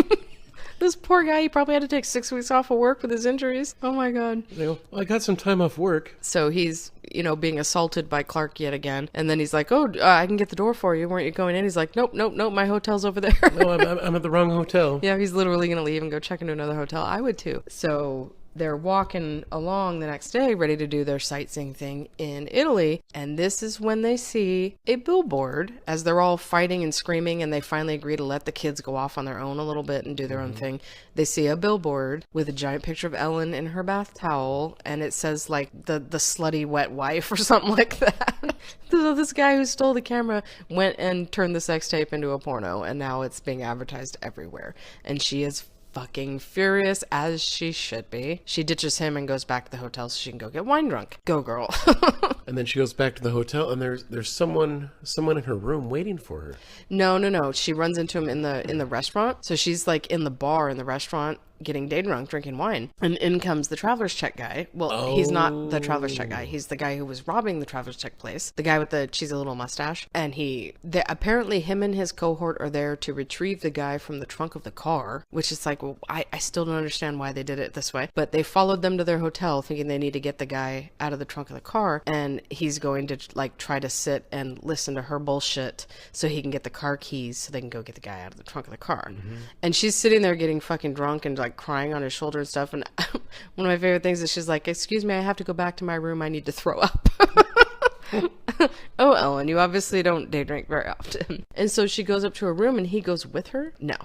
This poor guy, he probably had to take 6 weeks off of work with his injuries. Oh my god. They go, well, I got some time off work. So he's, being assaulted by Clark yet again. And then he's like, oh, I can get the door for you. Weren't you going in? He's like, nope, my hotel's over there. No, I'm at the wrong hotel. Yeah, he's literally going to leave and go check into another hotel. I would too. So... they're walking along the next day, ready to do their sightseeing thing in Italy. And this is when they see a billboard as they're all fighting and screaming, and they finally agree to let the kids go off on their own a little bit and do their own thing. They see a billboard with a giant picture of Ellen in her bath towel, and it says like the slutty wet wife or something like that. So this guy who stole the camera went and turned the sex tape into a porno, and now it's being advertised everywhere. And she is fucking furious, as she should be. She ditches him and goes back to the hotel so she can go get wine drunk. Go, girl. And then she goes back to the hotel, and there's someone in her room waiting for her. No. She runs into him in the restaurant. So she's like in the bar in the restaurant getting day drunk, drinking wine. And in comes the traveler's check guy. Well, he's not the traveler's check guy. He's the guy who was robbing the traveler's check place. The guy with the cheesy little mustache. And apparently him and his cohort are there to retrieve the guy from the trunk of the car, which is like, well, I still don't understand why they did it this way. But they followed them to their hotel thinking they need to get the guy out of the trunk of the car. And he's going to like try to sit and listen to her bullshit so he can get the car keys so they can go get the guy out of the trunk of the car. And she's sitting there getting fucking drunk and like crying on his shoulder and stuff. And one of my favorite things is she's like, excuse me, I have to go back to my room. I need to throw up. Oh, Ellen, you obviously don't day drink very often. And so she goes up to her room and he goes with her? No.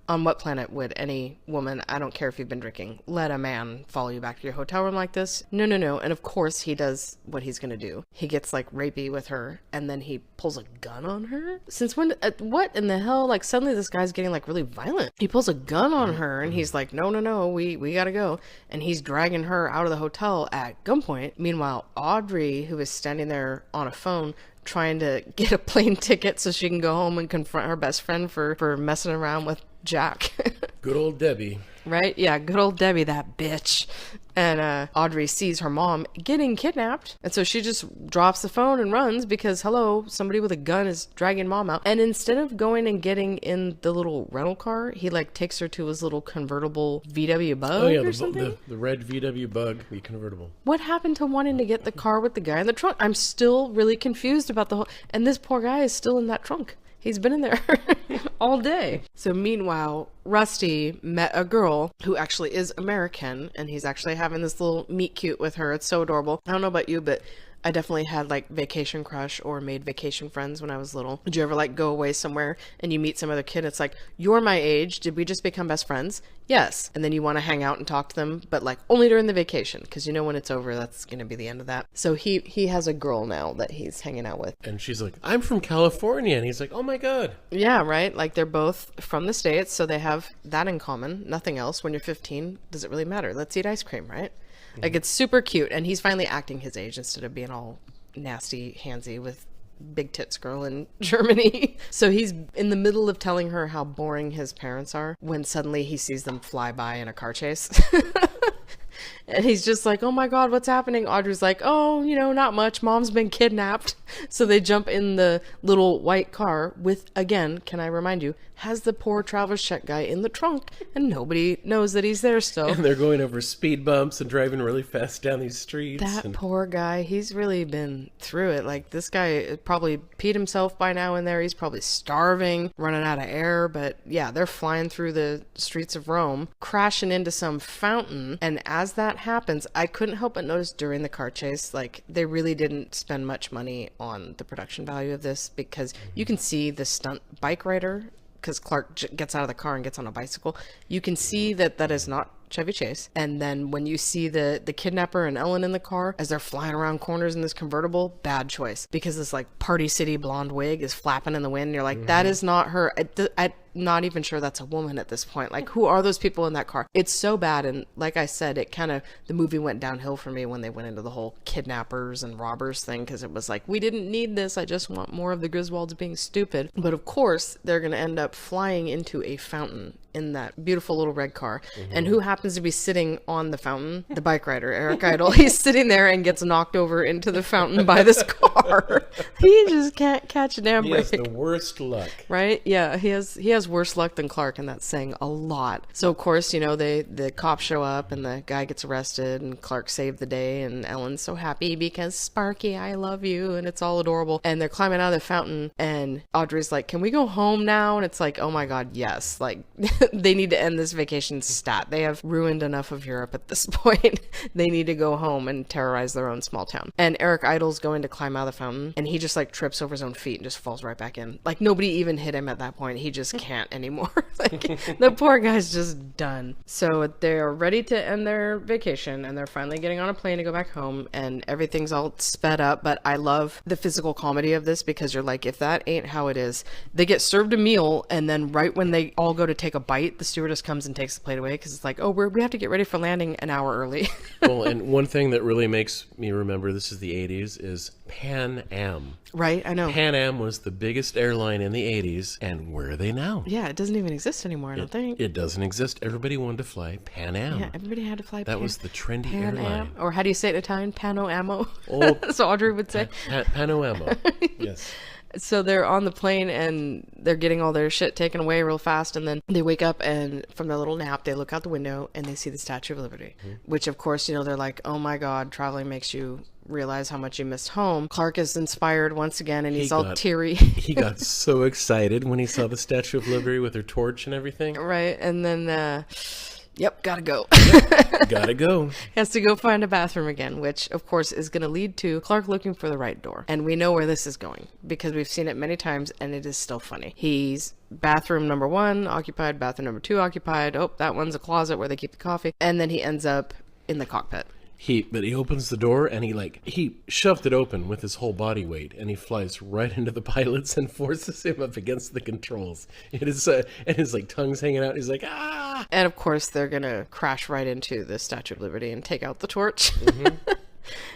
On what planet would any woman, I don't care if you've been drinking, let a man follow you back to your hotel room like this? No. And of course he does what he's gonna do. He gets like rapey with her and then he pulls a gun on her? Since when? What in the hell? Like suddenly this guy's getting like really violent. He pulls a gun on her and he's like, no, we gotta go. And he's dragging her out of the hotel at gunpoint. Meanwhile, Audrey, who is standing there on a phone, trying to get a plane ticket so she can go home and confront her best friend for messing around with Jack. Good old Debbie. Right? Yeah, good old Debbie, that bitch. And Audrey sees her mom getting kidnapped. And so she just drops the phone and runs because, hello, somebody with a gun is dragging mom out. And instead of going and getting in the little rental car, he like takes her to his little convertible VW Bug or something. The red VW Bug, the convertible. What happened to wanting to get the car with the guy in the trunk? I'm still really confused about the whole... And this poor guy is still in that trunk. He's been in there all day. So meanwhile, Rusty met a girl who actually is American, and he's actually having this little meet cute with her. It's so adorable. I don't know about you, but I definitely had like vacation crush or made vacation friends when I was little. Did you ever like go away somewhere and you meet some other kid? It's like, you're my age. Did we just become best friends? Yes. And then you want to hang out and talk to them, but like only during the vacation, because you know when it's over, that's going to be the end of that. So he has a girl now that he's hanging out with. And she's like, I'm from California. And he's like, oh my God. Yeah, right? Like they're both from the States, so they have that in common. Nothing else. When you're 15, does it really matter? Let's eat ice cream, right? Like, it's super cute, and he's finally acting his age instead of being all nasty, handsy with big tits girl in Germany. So he's in the middle of telling her how boring his parents are when suddenly he sees them fly by in a car chase. And he's just like, oh my God, what's happening? Audrey's like, oh, not much. Mom's been kidnapped. So they jump in the little white car with, again, can I remind you, has the poor traveler's check guy in the trunk, and nobody knows that he's there still. And they're going over speed bumps and driving really fast down these streets. That poor guy, he's really been through it. Like, this guy probably peed himself by now in there. He's probably starving, running out of air. But yeah, they're flying through the streets of Rome, crashing into some fountain. And as that happens, I couldn't help but notice during the car chase, like, they really didn't spend much money on the production value of this, because you can see the stunt bike rider, because Clark gets out of the car and gets on a bicycle. You can see that is not Chevy Chase. And then when you see the kidnapper and Ellen in the car as they're flying around corners in this convertible, bad choice, because this like Party City blonde wig is flapping in the wind and you're like, that is not her. I'm not even sure that's a woman at this point. Like, who are those people in that car? It's so bad. And like I said, the movie went downhill for me when they went into the whole kidnappers and robbers thing, because it was like, we didn't need this. I just want more of the Griswolds being stupid. But of course, they're going to end up flying into a fountain in that beautiful little red car. And who happens to be sitting on the fountain? The bike rider, Eric Idle. He's sitting there and gets knocked over into the fountain by this car. He just can't catch a damn break. He has the worst luck. Right? Yeah, he has worse luck than Clark, and that's saying a lot. So of course, the cops show up and the guy gets arrested and Clark saved the day, and Ellen's so happy because Sparky, I love you, and it's all adorable. And they're climbing out of the fountain and Audrey's like, can we go home now? And it's like, oh my God, yes. Like, they need to end this vacation stat. They have ruined enough of Europe at this point. They need to go home and terrorize their own small town. And Eric Idle's going to climb out of the fountain, and he just like trips over his own feet and just falls right back in. Like, nobody even hit him at that point. He just can't anymore. Like, the poor guy's just done. So they're ready to end their vacation, and they're finally getting on a plane to go back home, and everything's all sped up. But I love the physical comedy of this, because you're like, if that ain't how it is. They get served a meal, and then right when they all go to take a bite, the stewardess comes and takes the plate away, because it's like, oh, we have to get ready for landing an hour early. Well, and one thing that really makes me remember this is the 80s is Pan Am. Right, I know. Pan Am was the biggest airline in the 80s, and where are they now? Yeah, it doesn't even exist anymore, I don't think. It doesn't exist. Everybody wanted to fly Pan Am. Yeah, everybody had to fly That was the trendy Pan airline. Am. Or how do you say it in Italian? Pano Amo. Oh, So Audrey would say. Pano Am. Yes. So they're on the plane and they're getting all their shit taken away real fast, and then they wake up and from their little nap they look out the window and they see the Statue of Liberty, which of course, you know, they're like, oh my god, traveling makes you realize how much you missed home. Clark is inspired once again and he's all teary. He got so excited when he saw the Statue of Liberty with her torch and everything. Right, and then yep, gotta go. Gotta go. Has to go find a bathroom again, which of course is going to lead to Clark looking for the right door. And we know where this is going because we've seen it many times and it is still funny. He's bathroom number 1 occupied, bathroom number 2 occupied. Oh, that one's a closet where they keep the coffee. And then he ends up in the cockpit. But he opens the door and he shoved it open with his whole body weight, and he flies right into the pilots and forces him up against the controls. It is and his like tongue's hanging out. He's like, ah! And of course they're gonna crash right into the Statue of Liberty and take out the torch.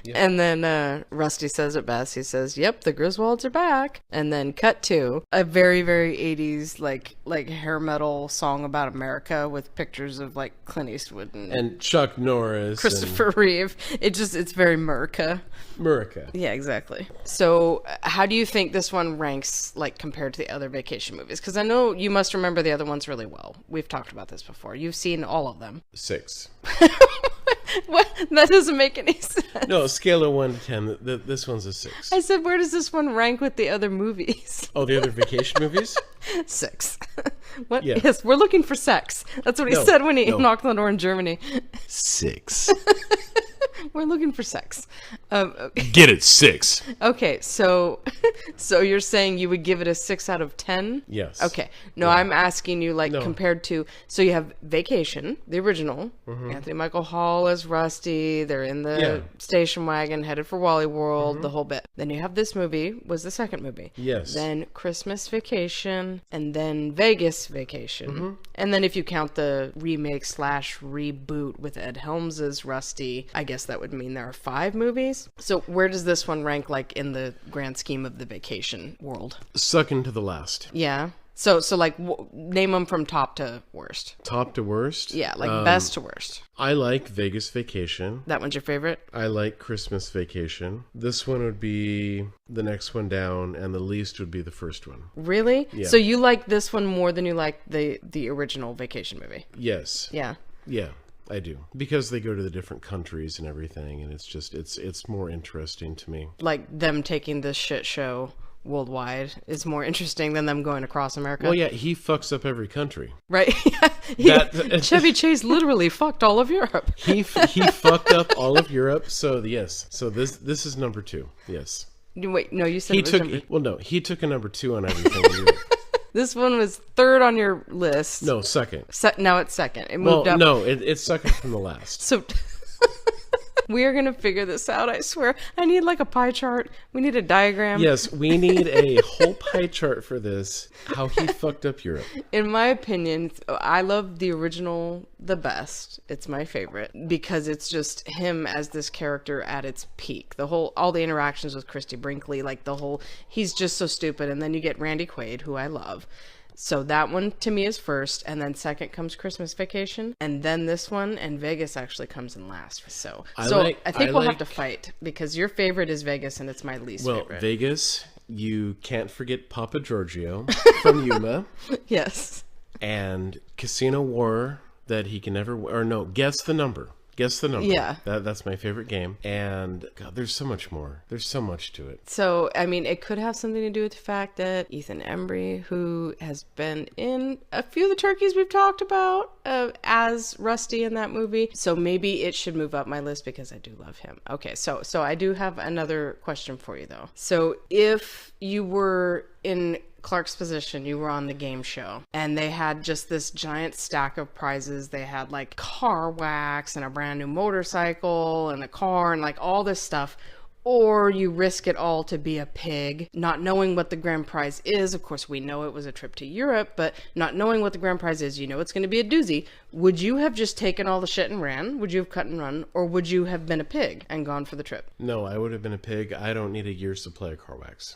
Yep. And then Rusty says it best. He says, yep, the Griswolds are back. And then cut to a very, very 80s like hair metal song about America with pictures of like Clint Eastwood and Chuck Norris, Christopher Reeve. It's very America. Yeah, exactly. So how do you think this one ranks like compared to the other vacation movies? Because I know you must remember the other ones really well. We've talked about this before. You've seen all of them. 6. What? That doesn't make any sense. No, scale of 1 to 10. This one's a 6. I said, where does this one rank with the other movies? Oh, the other vacation movies? 6. What? Yeah. Yes, we're looking for sex. That's what he said when he knocked on the door in Germany. 6. We're looking for sex. Get it, 6. Okay, so you're saying you would give it a 6 out of 10? Yes. Okay. No, I'm asking you compared to, so you have Vacation, the original, Anthony Michael Hall as Rusty, they're in the station wagon headed for Wally World, the whole bit. Then you have this movie, was the second movie. Yes. Then Christmas Vacation, and then Vegas Vacation. And then if you count the remake / reboot with Ed Helms' Rusty, I guess that would mean there are 5 movies. So where does this one rank like in the grand scheme of the vacation world? Second to the last. Yeah. So like name them from top to worst. Top to worst? Yeah, like best to worst. I like Vegas Vacation. That one's your favorite? I like Christmas Vacation. This one would be the next one down, and the least would be the first one. Really? Yeah. So you like this one more than you like the original vacation movie? Yes. Yeah. Yeah. I do, because they go to the different countries and everything, and it's just it's more interesting to me. Like them taking this shit show worldwide is more interesting than them going across America. Well, yeah, he fucks up every country, right? Chevy Chase literally fucked all of Europe. he fucked up all of Europe. So yes, so this is number 2. Yes. Wait, no, you said he took a number 2 on everything. This one was 3rd on your list. No, second. Now it's second. It moved up. No, it's second from the last. So we are going to figure this out, I swear. I need like a pie chart. We need a diagram. Yes, we need a whole pie chart for this, how he fucked up Europe. In my opinion, I love the original the best. It's my favorite because it's just him as this character at its peak. All the interactions with Christy Brinkley, he's just so stupid. And then you get Randy Quaid, who I love. So that one to me is first, and then second comes Christmas Vacation, and then this one, and Vegas actually comes in last. So I think we'll have to fight because your favorite is Vegas, and it's my least favorite. Well, Vegas, you can't forget Papa Giorgio from Yuma. Yes. And Casino War that he can never, or no, Guess the Number. Guess the Number. Yeah. That's my favorite game. And God, there's so much more. There's so much to it. So, I mean, it could have something to do with the fact that Ethan Embry, who has been in a few of the turkeys we've talked about as Rusty in that movie. So maybe it should move up my list because I do love him. Okay, so I do have another question for you, though. So if you were in Clark's position, you were on the game show, and they had just this giant stack of prizes. They had like car wax and a brand new motorcycle and a car and like all this stuff. or you risk it all to be a pig, not knowing what the grand prize is. Of course, we know it was a trip to Europe, but not knowing what the grand prize is, you know it's going to be a doozy. Would you have just taken all the shit and ran? Would you have cut and run? Or would you have been a pig and gone for the trip? No, I would have been a pig. I don't need a year's supply of car wax.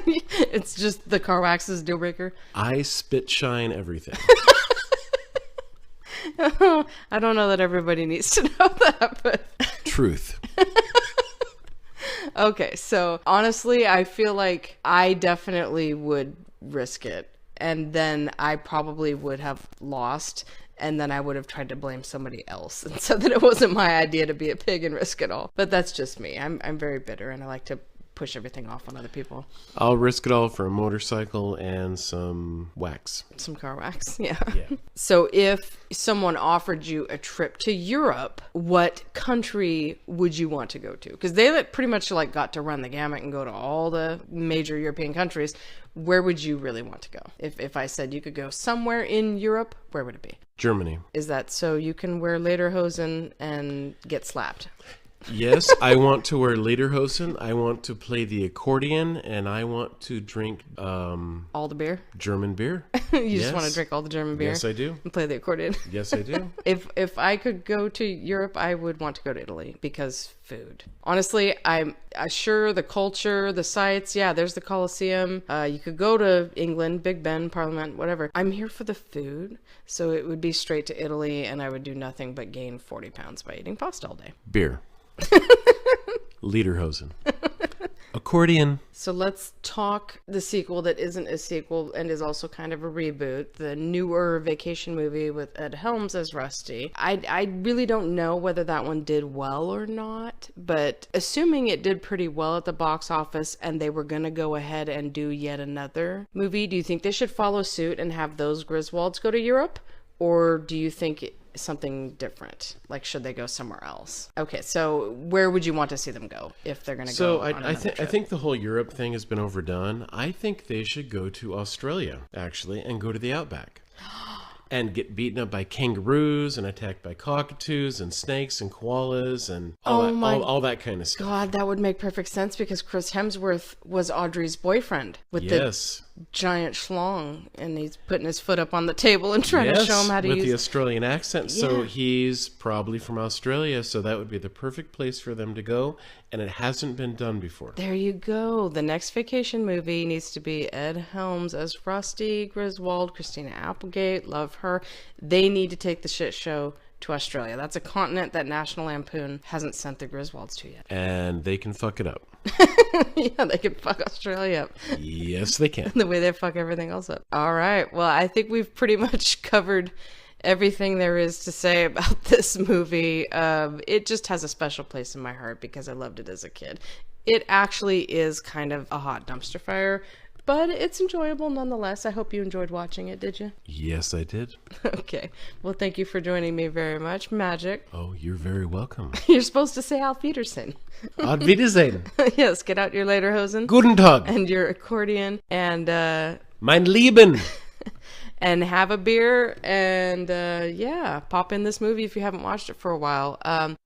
It's just the car wax's deal breaker. I spit shine everything. I don't know that everybody needs to know that, but... Truth. Okay, so honestly, I feel like I definitely would risk it. And then I probably would have lost, and then I would have tried to blame somebody else and said that it wasn't my idea to be a pig and risk it all. But that's just me. I'm very bitter, and I like to push everything off on other people. I'll risk it all for a motorcycle and some wax. Some car wax, yeah. Yeah. So if someone offered you a trip to Europe, what country would you want to go to? Because they pretty much like got to run the gamut and go to all the major European countries. Where would you really want to go? If I said you could go somewhere in Europe, where would it be? Germany. Is that so you can wear lederhosen and get slapped? Yes, I want to wear lederhosen. I want to play the accordion, and I want to drink All the beer? German beer. You just want to drink all the German beer? Yes, I do. And play the accordion? Yes, I do. If I could go to Europe, I would want to go to Italy because food. Honestly, I'm sure the culture, the sights, yeah, there's the Colosseum. You could go to England, Big Ben, Parliament, whatever. I'm here for the food, so it would be straight to Italy, and I would do nothing but gain 40 pounds by eating pasta all day. Beer. Lederhosen. Accordion. So let's talk the sequel that isn't a sequel and is also kind of a reboot, the newer vacation movie with Ed Helms as Rusty. I really don't know whether that one did well or not, but assuming it did pretty well at the box office and they were going to go ahead and do yet another movie, do you think they should follow suit and have those Griswolds go to Europe? Or do you think something different? Like, should they go somewhere else? Okay, so where would you want to see them go if they're going to go on another trip? I think the whole Europe thing has been overdone. I think they should go to Australia, actually, and go to the outback. And get beaten up by kangaroos and attacked by cockatoos and snakes and koalas and all that kind of stuff. God, that would make perfect sense because Chris Hemsworth was Audrey's boyfriend with the giant schlong, and he's putting his foot up on the table and trying to show him how to use with the Australian accent. Yeah. So he's probably from Australia, so that would be the perfect place for them to go, and it hasn't been done before. There you go. The next vacation movie needs to be Ed Helms as Rusty Griswold, Christina Applegate, love her. They need to take the shit show to Australia. That's a continent that National Lampoon hasn't sent the Griswolds to yet. And they can fuck it up. Yeah, they can fuck Australia up. Yes, they can. The way they fuck everything else up. All right. Well, I think we've pretty much covered everything there is to say about this movie. It just has a special place in my heart because I loved it as a kid. It actually is kind of a hot dumpster fire, but it's enjoyable nonetheless. I hope you enjoyed watching it, did you? Yes, I did. Okay. Well, thank you for joining me very much. Magic. Oh, you're very welcome. You're supposed to say Auf Wiedersehen. Auf Wiedersehen. Yes, get out your lederhosen. Guten Tag. And your accordion. And, mein Lieben. And have a beer and, yeah, pop in this movie if you haven't watched it for a while.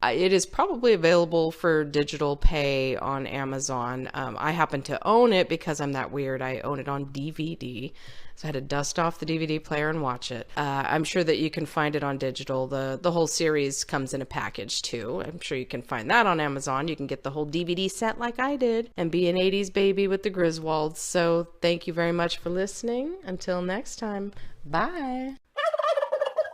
It is probably available for digital pay on Amazon. I happen to own it because I'm that weird. I own it on DVD. So I had to dust off the DVD player and watch it. I'm sure that you can find it on digital. The whole series comes in a package too. I'm sure you can find that on Amazon. You can get the whole DVD set like I did and be an 80s baby with the Griswolds. So thank you very much for listening. Until next time, bye.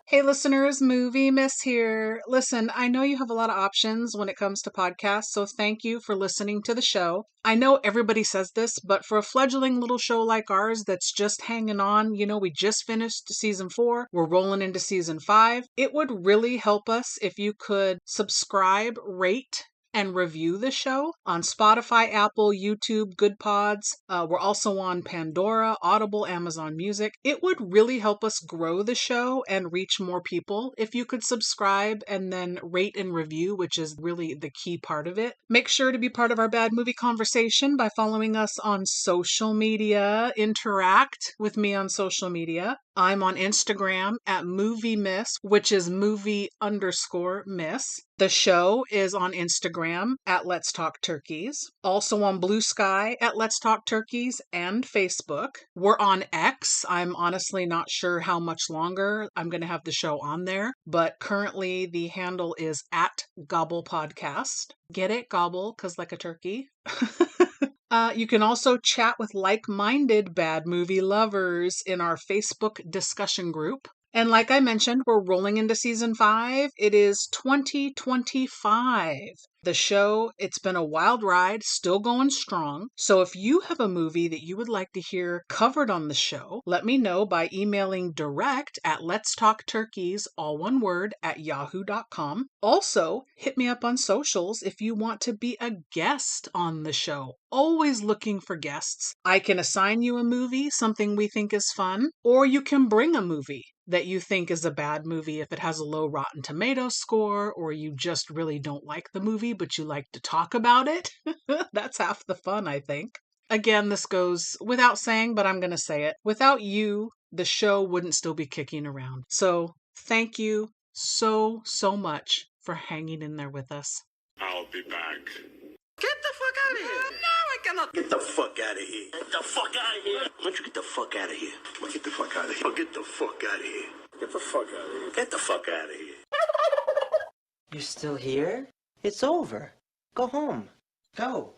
Hey listeners, Movie Miss here. Listen, I know you have a lot of options when it comes to podcasts, so thank you for listening to the show. I know everybody says this, but for a fledgling little show like ours that's just hanging on, you know, we just finished season 4, we're rolling into season 5, it would really help us if you could subscribe, rate, and review the show on Spotify, Apple, YouTube, Good Pods. We're also on Pandora, Audible, Amazon Music. It would really help us grow the show and reach more people if you could subscribe and then rate and review, which is really the key part of it. Make sure to be part of our Bad Movie conversation by following us on social media. Interact with me on social media. I'm on Instagram at Movie Miss, which is movie_miss. The show is on Instagram at Let's Talk Turkeys. Also on Blue Sky at Let's Talk Turkeys and Facebook. We're on X. I'm honestly not sure how much longer I'm going to have the show on there, but currently the handle is at Gobble Podcast. Get it? Gobble, 'cause like a turkey. You can also chat with like-minded bad movie lovers in our Facebook discussion group. And like I mentioned, we're rolling into season 5. It is 2025. The show, it's been a wild ride, still going strong. So if you have a movie that you would like to hear covered on the show, let me know by emailing direct at letstalkturkeys, all one word, at yahoo.com. Also, hit me up on socials if you want to be a guest on the show. Always looking for guests. I can assign you a movie, something we think is fun, or you can bring a movie that you think is a bad movie if it has a low Rotten Tomatoes score, or you just really don't like the movie but you like to talk about it. That's half the fun, I think. Again, this goes without saying, but I'm going to say it. Without you, the show wouldn't still be kicking around. So thank you so much for hanging in there with us. I'll be back. Get the fuck out of here! No, I cannot. Get the fuck out of here. Get the fuck out of here. Why don't you get the fuck out of here? Get the fuck out of here. Get the fuck out of here. Get the fuck out of here. Get the fuck out of here. You're still here? It's over. Go home. Go.